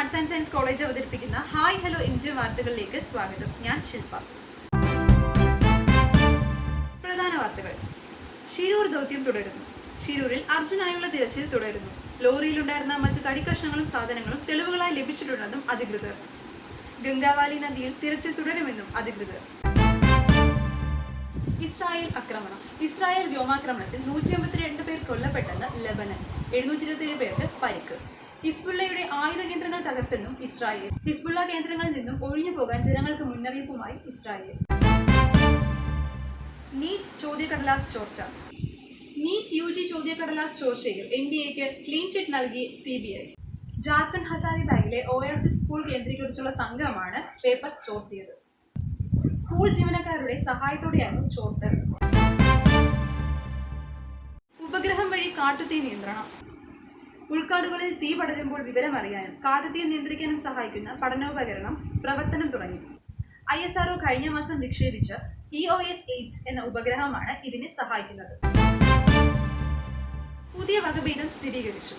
Arts and science college അവതരിപ്പിക്കുന്ന hi hello India വാർത്തകളിലേക്ക് സ്വാഗതം. ഞാൻ ശില്പ. പ്രധാന വാർത്തകൾ. ഷിരൂർ ദൗത്യം തുടരുന്നു. ഷിരൂരിൽ അർജുനായുള്ള തിരച്ചിൽ തുടരുന്നു. ലോറിയിലുണ്ടായിരുന്ന മറ്റു തടിക്കഷ്ണങ്ങളും സാധനങ്ങളും തെളിവുകളായി ലഭിച്ചിട്ടുണ്ടെന്നും അധികൃതർ. ഗംഗാവാലി നദിയിൽ തിരച്ചിൽ തുടരുമെന്നും അധികൃതർ. ഇസ്രായേൽ ആക്രമണം. ഇസ്രായേൽ വ്യോമാക്രമണത്തിൽ 152 പേർ കൊല്ലപ്പെട്ടെന്ന് ലെബനൻ. 727 പേർക്ക് പരിക്ക്. ഹിസ്ബുള്ളയുടെ ആയുധ കേന്ദ്രങ്ങൾ തകർത്തെന്നും ഇസ്രായേൽ. ഹിസ്ബുള്ള കേന്ദ്രങ്ങളിൽ നിന്നും ഒഴിഞ്ഞു പോകാൻ ജനങ്ങൾക്ക് മുന്നറിയിപ്പുമായി ഇസ്രായേൽ. നീറ്റ് ചോദ്യക്കടലാസ് ചോർച്ച. നീറ്റ് UG ചോദ്യക്കടലാസ് ചോർച്ചയിൽ NDAക്ക് ക്ലീൻ ചിറ്റ് നൽകി CBI. ജാർഖണ്ഡ് ഹസാരിബാഗിലെ ഓയാസിസ് സ്കൂൾ കേന്ദ്രീകരിച്ചുള്ള സംഘമാണ് പേപ്പർ ചോർത്തിയത്. സ്കൂൾ ജീവനക്കാരുടെ സഹായത്തോടെയായിരുന്നു ചോർത്തൽ. ഉപഗ്രഹം വഴി കാട്ടുതീ നിയന്ത്രണം. ഉൾക്കാടുകളിൽ തീ പടരുമ്പോൾ വിവരമറിയാനും കാട്ടുതീ നിയന്ത്രിക്കാനും സഹായിക്കുന്ന പഠനോപകരണം പ്രവർത്തനം തുടങ്ങി. ISRO കഴിഞ്ഞ മാസം വിക്ഷേപിച്ച EOS-8 എന്ന ഉപഗ്രഹമാണ് ഇതിനെ സഹായിക്കുന്നത്. പുതിയ വകഭേദം സ്ഥിരീകരിച്ചു.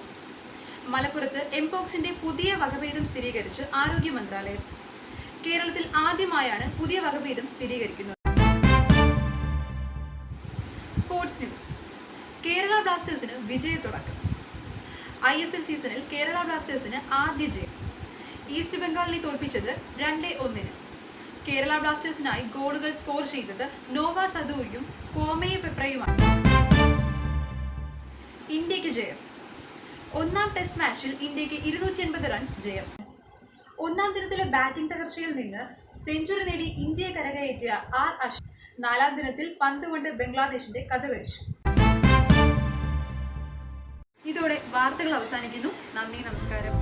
മലപ്പുറത്ത് എംപോക്സിന്റെ പുതിയ വകഭേദം സ്ഥിരീകരിച്ച് ആരോഗ്യ മന്ത്രാലയം. കേരളത്തിൽ ആദ്യമായാണ് പുതിയ വകഭേദം സ്ഥിരീകരിക്കുന്നത്. Sports news. കേരള ബ്ലാസ്റ്റേഴ്സിന് വിജയത്തുടക്കം. ISL സീസണിൽ കേരള ബ്ലാസ്റ്റേഴ്സിന് ആദ്യ ജയം. ഈസ്റ്റ് ബംഗാളിനെ തോൽപ്പിച്ചത് 2-1. കേരള ബ്ലാസ്റ്റേഴ്സിനായി ഗോളുകൾ സ്കോർ ചെയ്തത് നോവ സദുവും കോമയെ പെപ്രയുമാണ്. ഇന്ത്യക്ക് ജയം. ഒന്നാം ടെസ്റ്റ് മാച്ചിൽ ഇന്ത്യക്ക് 280 റൺസ് ജയം. ഒന്നാം ദിനത്തിലെ ബാറ്റിംഗ് തകർച്ചയിൽ നിന്ന് സെഞ്ചുറി നേടി ഇന്ത്യയെ കരകയറ്റിയ R. അശ്വിൻ 4ാം ദിനത്തിൽ പന്ത് കൊണ്ട് ബംഗ്ലാദേശിന്റെ കഥ കഴിച്ചു. ഇതോടെ വാർത്തകൾ അവസാനിക്കുന്നു. നന്ദി, നമസ്കാരം.